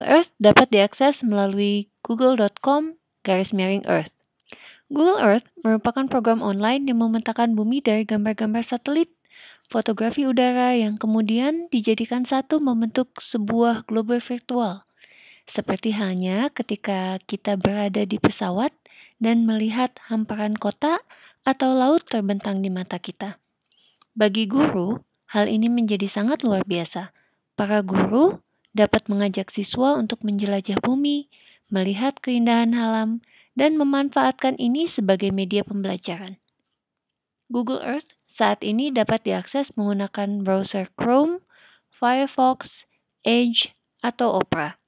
Earth dapat diakses melalui google.com/earth. Google Earth merupakan program online yang memetakan bumi dari gambar-gambar satelit, fotografi udara yang kemudian dijadikan satu membentuk sebuah globe virtual. Seperti halnya ketika kita berada di pesawat dan melihat hamparan kota atau laut terbentang di mata kita. Bagi guru, hal ini menjadi sangat luar biasa. Para guru dapat mengajak siswa untuk menjelajah bumi, melihat keindahan alam, dan memanfaatkan ini sebagai media pembelajaran. Google Earth saat ini dapat diakses menggunakan browser Chrome, Firefox, Edge, atau Opera.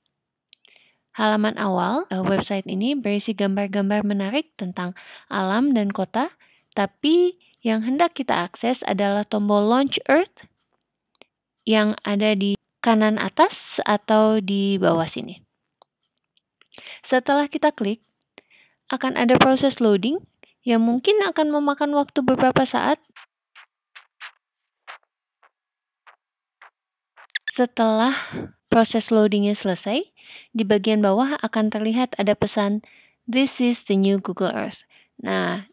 Halaman awal website ini berisi gambar-gambar menarik tentang alam dan kota, tapi yang hendak kita akses adalah tombol Launch Earth yang ada di kanan atas atau di bawah sini. Setelah kita klik, akan ada proses loading yang mungkin akan memakan waktu beberapa saat. Setelah proses loadingnya selesai, di bagian bawah akan terlihat ada pesan "This is the new Google Earth". Nah,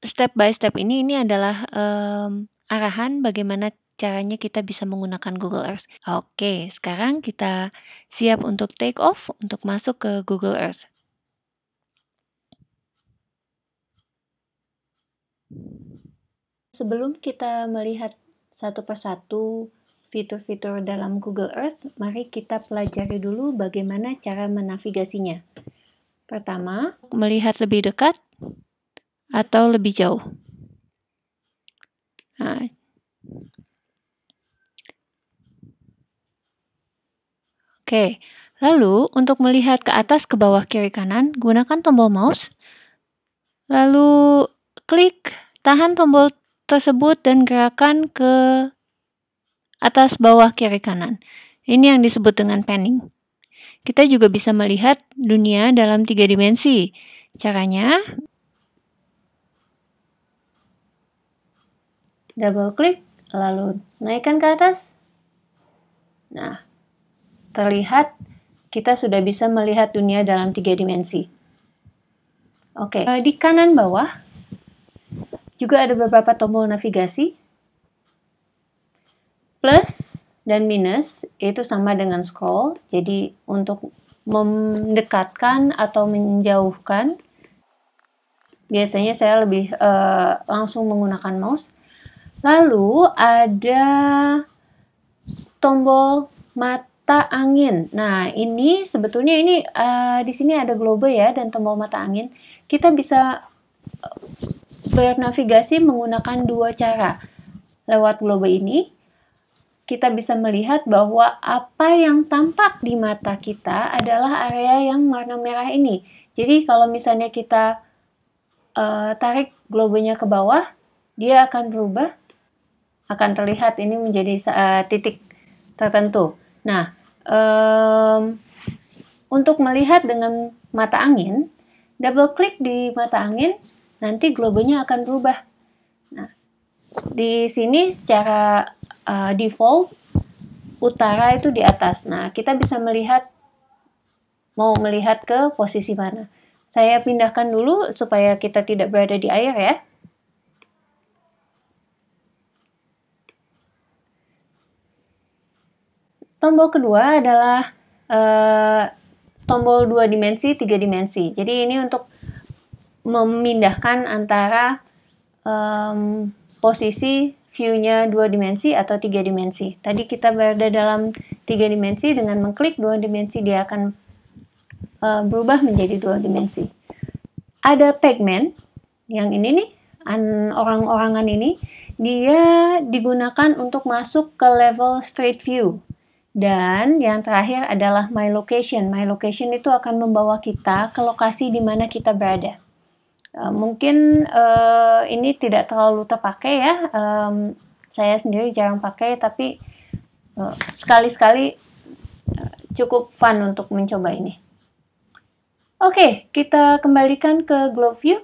step by step ini adalah arahan bagaimana caranya kita bisa menggunakan Google Earth. Oke, sekarang kita siap untuk take off untuk masuk ke Google Earth. Sebelum kita melihat satu persatu fitur-fitur dalam Google Earth, mari kita pelajari dulu bagaimana cara menavigasinya. Pertama, melihat lebih dekat atau lebih jauh. Nah, oke, lalu untuk melihat ke atas, ke bawah, kiri, kanan, gunakan tombol mouse. Lalu klik, tahan tombol tersebut dan gerakan ke atas, bawah, kiri, kanan. Ini yang disebut dengan panning. Kita juga bisa melihat dunia dalam 3 dimensi. Caranya, double klik, lalu naikkan ke atas. Nah, terlihat kita sudah bisa melihat dunia dalam 3 dimensi. Oke, di kanan bawah juga ada beberapa tombol navigasi. Plus dan minus itu sama dengan scroll. Jadi untuk mendekatkan atau menjauhkan, biasanya saya lebih langsung menggunakan mouse. Lalu ada tombol mata angin. Nah, ini sebetulnya di sini ada globe ya dan tombol mata angin. Kita bisa bernavigasi menggunakan 2 cara. Lewat globe ini, kita bisa melihat bahwa apa yang tampak di mata kita adalah area yang warna merah ini. Jadi kalau misalnya kita tarik globenya ke bawah, dia akan berubah, akan terlihat ini menjadi titik tertentu. Nah, untuk melihat dengan mata angin, double klik di mata angin, nanti globenya akan berubah. Nah, di sini secara default utara itu di atas. Nah, kita bisa mau melihat ke posisi mana. Saya pindahkan dulu supaya kita tidak berada di air ya. Tombol kedua adalah tombol 2 dimensi, 3 dimensi. Jadi ini untuk memindahkan antara posisi view-nya 2 dimensi atau 3 dimensi. Tadi kita berada dalam 3 dimensi, dengan mengklik 2 dimensi dia akan berubah menjadi 2 dimensi. Ada Pac-Man, yang ini nih, orang-orangan ini, dia digunakan untuk masuk ke level Street View. Dan yang terakhir adalah My Location. My Location itu akan membawa kita ke lokasi di mana kita berada. Mungkin ini tidak terlalu terpakai ya. Saya sendiri jarang pakai, tapi sekali-sekali cukup fun untuk mencoba ini. Oke, kita kembalikan ke Globe View.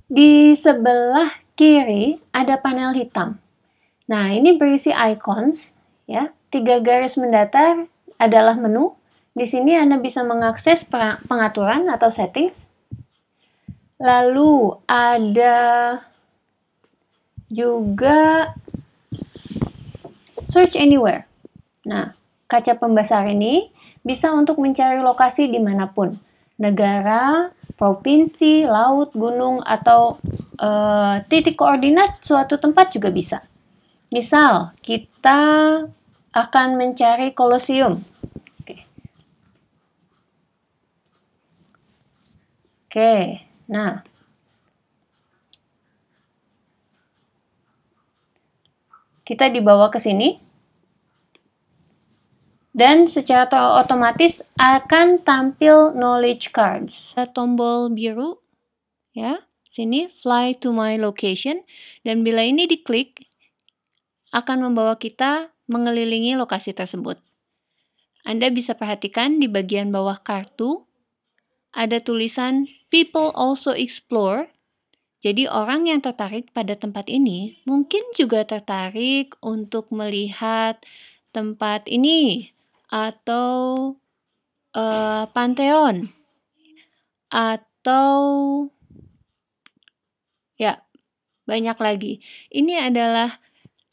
Di sebelah kiri ada panel hitam. Nah, ini berisi icons Ya, 3 garis mendatar adalah menu. Di sini Anda bisa mengakses pengaturan atau settings. Lalu ada juga search anywhere. Nah, kaca pembesar ini bisa untuk mencari lokasi dimanapun. Negara, provinsi, laut, gunung, atau titik koordinat suatu tempat juga bisa. Misal, kita akan mencari Kolosium. Oke, nah. Kita dibawa ke sini. Dan secara otomatis akan tampil knowledge cards. Tombol biru, ya, sini fly to my location. Dan bila ini diklik, akan membawa kita mengelilingi lokasi tersebut. Anda bisa perhatikan di bagian bawah kartu, ada tulisan People also explore. Jadi orang yang tertarik pada tempat ini mungkin juga tertarik untuk melihat tempat ini atau Pantheon atau ya banyak lagi. Ini adalah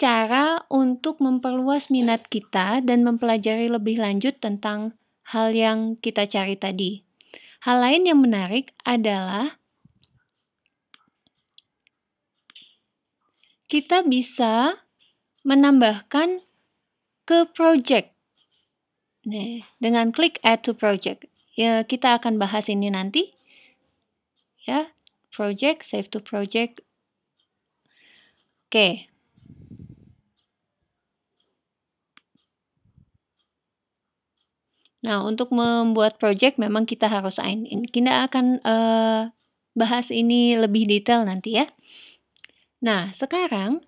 cara untuk memperluas minat kita dan mempelajari lebih lanjut tentang hal yang kita cari tadi. Hal lain yang menarik adalah kita bisa menambahkan ke project. Nih, dengan klik add to project. Ya, kita akan bahas ini nanti. Ya, project, save to project. Oke. Nah, untuk membuat project memang kita harus sign in. Kita akan bahas ini lebih detail nanti ya. Nah, sekarang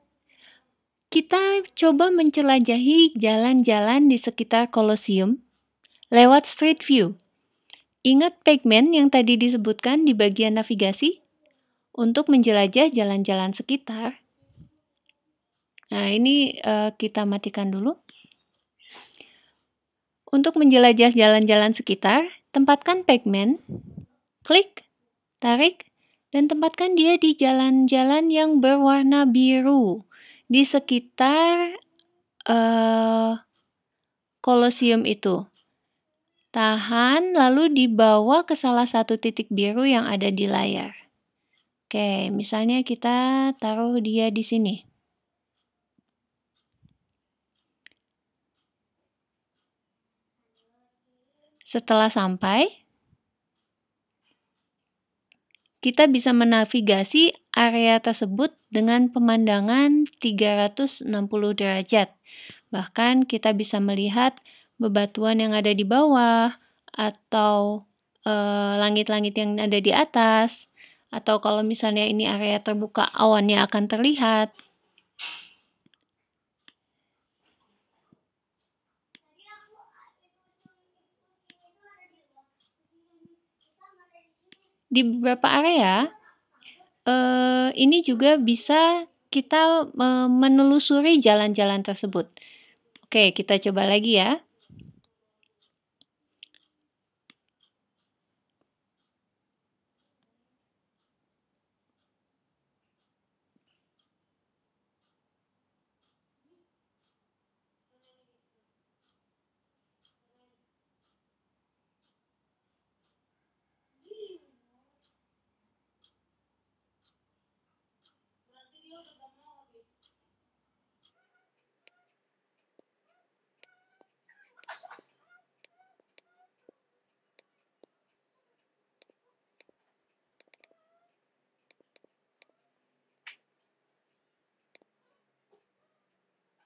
kita coba menjelajahi jalan-jalan di sekitar Kolosium lewat Street View. Ingat pagman yang tadi disebutkan di bagian navigasi? Untuk menjelajah jalan-jalan sekitar. Nah, ini kita matikan dulu. Untuk menjelajah jalan-jalan sekitar, tempatkan pagman, klik, tarik, dan tempatkan dia di jalan-jalan yang berwarna biru di sekitar Kolosium itu. Tahan, lalu dibawa ke salah satu titik biru yang ada di layar. Oke, misalnya kita taruh dia di sini. Setelah sampai, kita bisa menavigasi area tersebut dengan pemandangan 360 derajat. Bahkan kita bisa melihat bebatuan yang ada di bawah, atau langit-langit yang ada di atas, atau kalau misalnya ini area terbuka, awannya akan terlihat. Di beberapa area, ini juga bisa kita menelusuri jalan-jalan tersebut. Oke, kita coba lagi ya.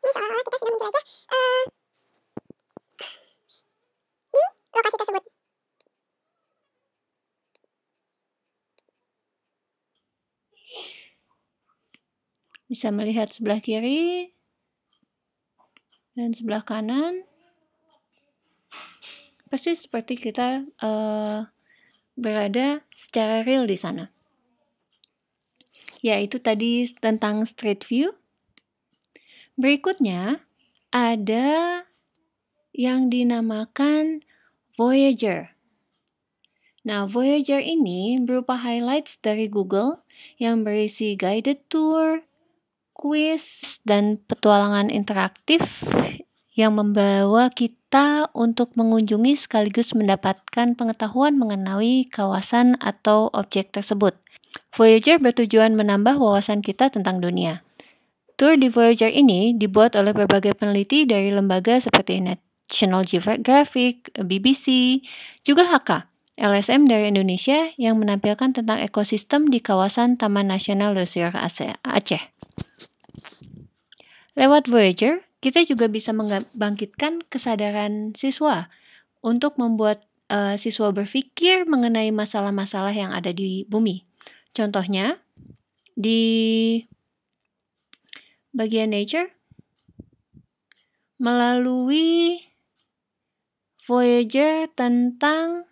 Ini seolah-olah kita sedang menjelajah di lokasi tersebut. Bisa melihat sebelah kiri dan sebelah kanan. Persis seperti kita berada secara real di sana. Ya, itu tadi tentang Street View. Berikutnya, ada yang dinamakan Voyager. Nah, Voyager ini berupa highlights dari Google yang berisi guided tour, quiz, dan petualangan interaktif yang membawa kita untuk mengunjungi sekaligus mendapatkan pengetahuan mengenai kawasan atau objek tersebut. Voyager bertujuan menambah wawasan kita tentang dunia. Tour di Voyager ini dibuat oleh berbagai peneliti dari lembaga seperti National Geographic, BBC, juga HK, LSM dari Indonesia yang menampilkan tentang ekosistem di kawasan Taman Nasional Leuser Aceh. Lewat Voyager, kita juga bisa membangkitkan kesadaran siswa untuk membuat siswa berpikir mengenai masalah-masalah yang ada di bumi. Contohnya, di bagian nature, melalui Voyager tentang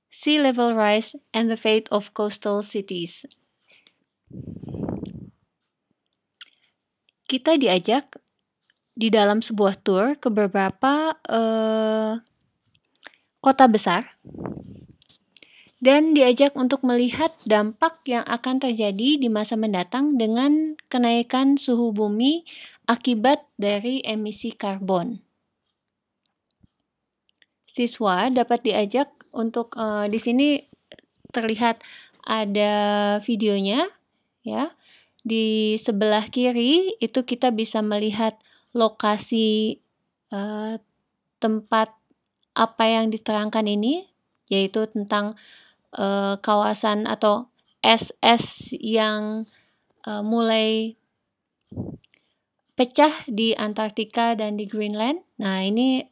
sea level rise and the fate of coastal cities. Kita diajak di dalam sebuah tour ke beberapa kota besar dan diajak untuk melihat dampak yang akan terjadi di masa mendatang dengan kenaikan suhu bumi akibat dari emisi karbon. Siswa dapat diajak untuk di sini terlihat ada videonya, ya. Di sebelah kiri itu kita bisa melihat lokasi tempat apa yang diterangkan ini, yaitu tentang kawasan atau es yang mulai pecah di Antartika dan di Greenland. Nah, ini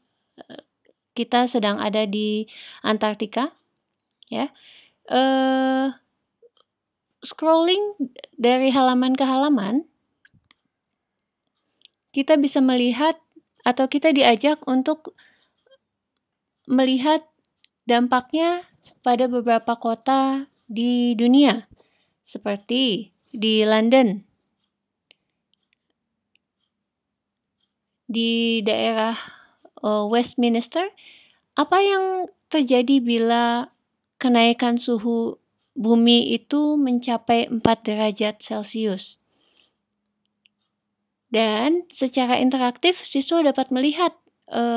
kita sedang ada di Antartika, ya. Scrolling dari halaman ke halaman, kita bisa melihat atau kita diajak untuk melihat dampaknya pada beberapa kota di dunia, seperti di London, di daerah Westminster. Apa yang terjadi bila kenaikan suhu bumi itu mencapai 4 derajat Celcius? Dan secara interaktif, siswa dapat melihat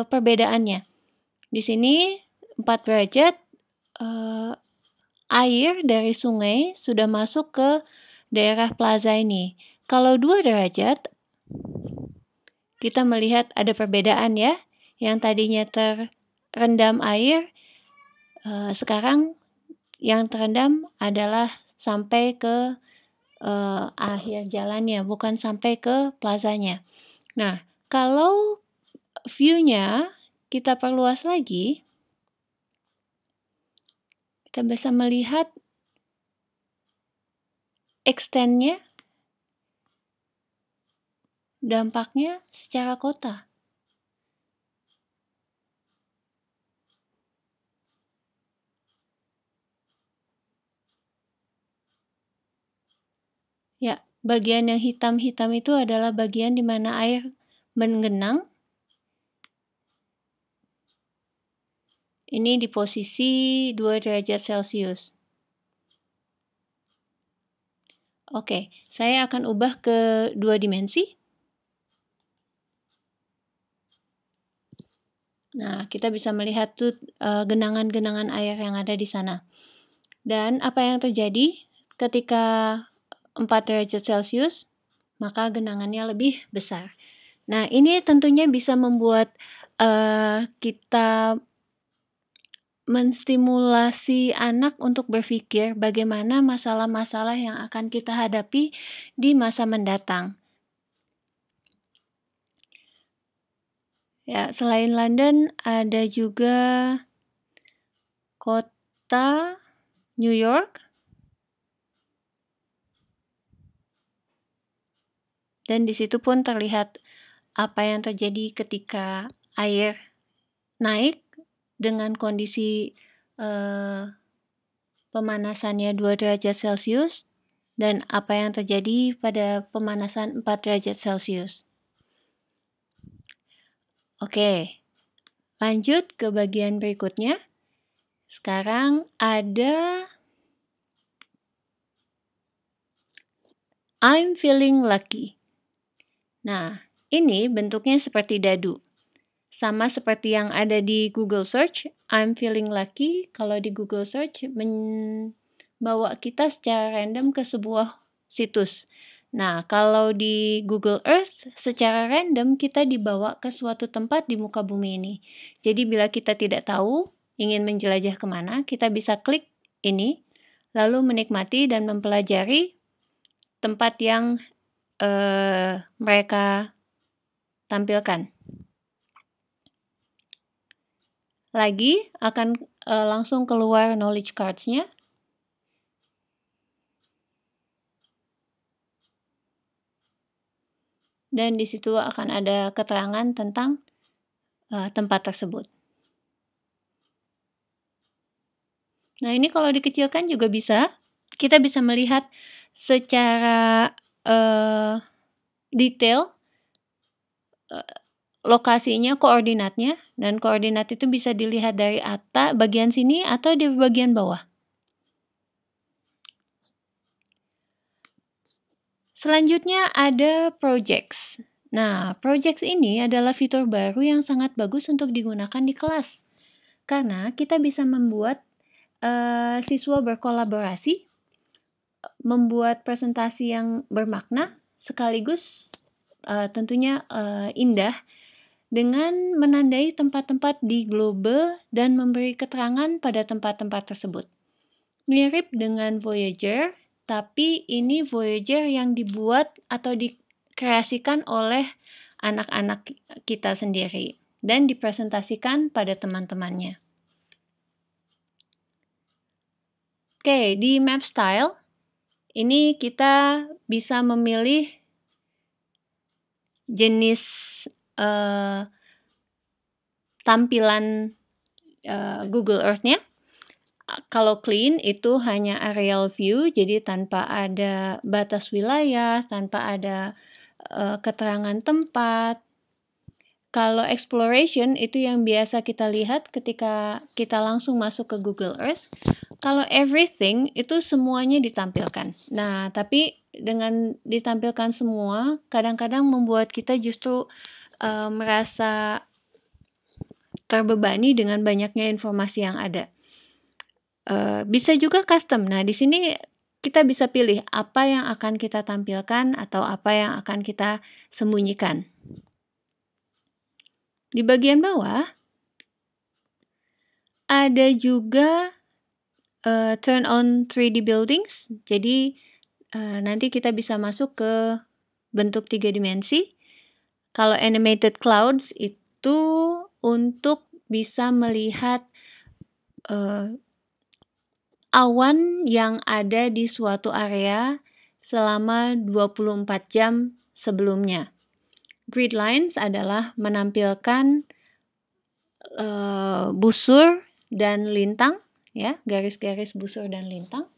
perbedaannya. Di sini 4 derajat air dari sungai sudah masuk ke daerah plaza ini. Kalau 2 derajat, kita melihat ada perbedaan, ya. Yang tadinya terendam air, sekarang yang terendam adalah sampai ke akhir jalannya, bukan sampai ke plazanya. Nah, kalau view-nya kita perluas lagi, kita bisa melihat extend-nya, dampaknya secara kota. Ya, bagian yang hitam-hitam itu adalah bagian di mana air menggenang. Ini di posisi 2 derajat Celcius. Oke, saya akan ubah ke 2 dimensi. Nah, kita bisa melihat tuh genangan-genangan air yang ada di sana. Dan apa yang terjadi ketika 4 derajat Celcius, maka genangannya lebih besar. Nah, ini tentunya bisa membuat kita menstimulasi anak untuk berpikir bagaimana masalah-masalah yang akan kita hadapi di masa mendatang. Ya, selain London, ada juga kota New York. Dan di situ pun terlihat apa yang terjadi ketika air naik dengan kondisi pemanasannya 2 derajat Celcius dan apa yang terjadi pada pemanasan 4 derajat Celcius. Oke, lanjut ke bagian berikutnya. Sekarang ada I'm feeling lucky. Nah, ini bentuknya seperti dadu. Sama seperti yang ada di Google Search, I'm feeling lucky, kalau di Google Search membawa kita secara random ke sebuah situs. Nah, kalau di Google Earth, secara random kita dibawa ke suatu tempat di muka bumi ini. Jadi bila kita tidak tahu, ingin menjelajah kemana, kita bisa klik ini, lalu menikmati dan mempelajari tempat yang mereka tampilkan. Lagi akan langsung keluar knowledge cards-nya. Dan di situ akan ada keterangan tentang tempat tersebut. Nah, ini kalau dikecilkan juga bisa. Kita bisa melihat secara detail lokasinya, koordinatnya, dan koordinat itu bisa dilihat dari bagian sini atau di bagian bawah. Selanjutnya ada projects. Nah, projects ini adalah fitur baru yang sangat bagus untuk digunakan di kelas. Karena kita bisa membuat siswa berkolaborasi, membuat presentasi yang bermakna, sekaligus tentunya indah, dengan menandai tempat-tempat di globe dan memberi keterangan pada tempat-tempat tersebut. Mirip dengan Voyager, tapi ini Voyager yang dibuat atau dikreasikan oleh anak-anak kita sendiri dan dipresentasikan pada teman-temannya. Oke, di Map Style, ini kita bisa memilih jenis tampilan Google Earth-nya. Kalau clean itu hanya aerial view, jadi tanpa ada batas wilayah, tanpa ada keterangan tempat. Kalau exploration itu yang biasa kita lihat ketika kita langsung masuk ke Google Earth. Kalau everything itu semuanya ditampilkan. Nah, tapi dengan ditampilkan semua, kadang-kadang membuat kita justru merasa terbebani dengan banyaknya informasi yang ada. Bisa juga custom. Nah, di sini kita bisa pilih apa yang akan kita tampilkan atau apa yang akan kita sembunyikan. Di bagian bawah ada juga turn on 3D buildings. Jadi nanti kita bisa masuk ke bentuk 3 dimensi. Kalau animated clouds itu untuk bisa melihat awan yang ada di suatu area selama 24 jam sebelumnya. Grid lines adalah menampilkan busur dan lintang, ya, garis-garis busur dan lintang.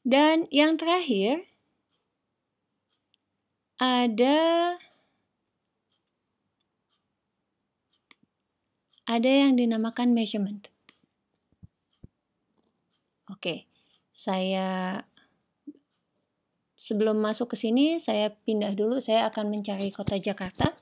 Dan yang terakhir ada yang dinamakan measurement. Oke, saya sebelum masuk ke sini, saya pindah dulu. Saya akan mencari kota Jakarta.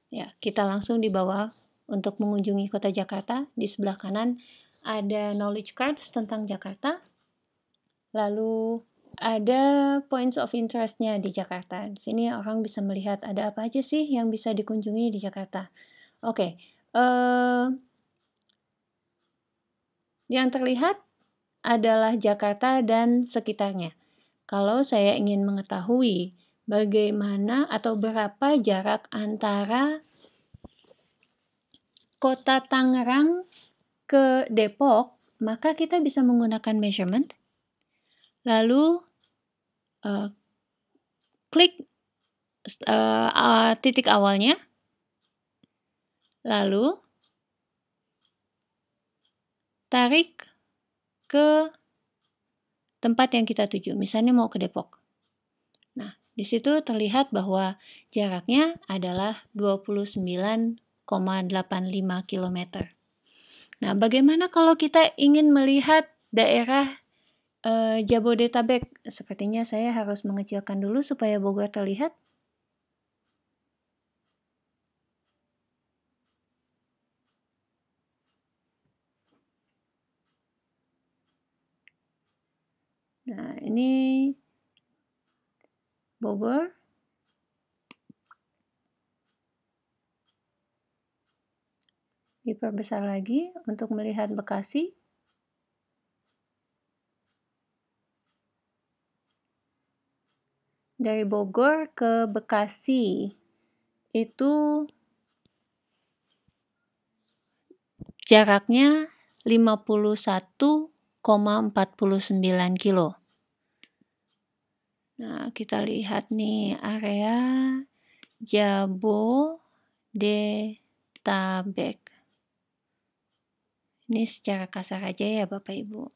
Ya, kita langsung dibawa untuk mengunjungi kota Jakarta. Di sebelah kanan ada knowledge cards tentang Jakarta. Lalu ada points of interest-nya di Jakarta. Di sini orang bisa melihat ada apa aja sih yang bisa dikunjungi di Jakarta. Oke, yang terlihat adalah Jakarta dan sekitarnya. Kalau saya ingin mengetahui bagaimana atau berapa jarak antara kota Tangerang ke Depok, maka kita bisa menggunakan measurement. Lalu klik titik awalnya. Lalu tarik ke tempat yang kita tuju, misalnya mau ke Depok. Nah, di situ terlihat bahwa jaraknya adalah 29,85 km. Nah, bagaimana kalau kita ingin melihat daerah Jabodetabek? Sepertinya saya harus mengecilkan dulu supaya Bogor terlihat. Nah, ini Bogor. Diperbesar lagi untuk melihat Bekasi. Dari Bogor ke Bekasi itu jaraknya 51,49 kilo. Nah, kita lihat nih area Jabodetabek. Ini secara kasar aja ya Bapak Ibu.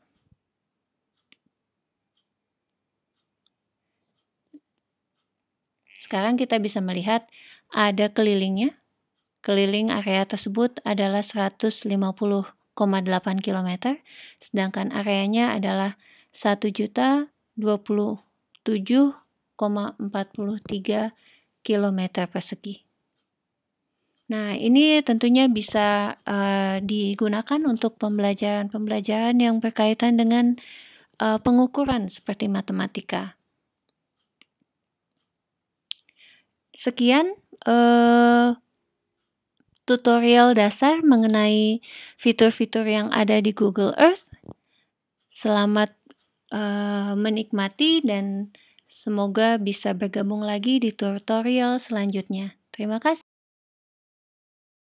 Sekarang kita bisa melihat ada kelilingnya. Keliling area tersebut adalah 150,8 km, sedangkan areanya adalah 1.027,43 km persegi. Nah, ini tentunya bisa digunakan untuk pembelajaran yang berkaitan dengan pengukuran seperti matematika. Sekian tutorial dasar mengenai fitur-fitur yang ada di Google Earth. Selamat menikmati dan semoga bisa bergabung lagi di tutorial selanjutnya. Terima kasih.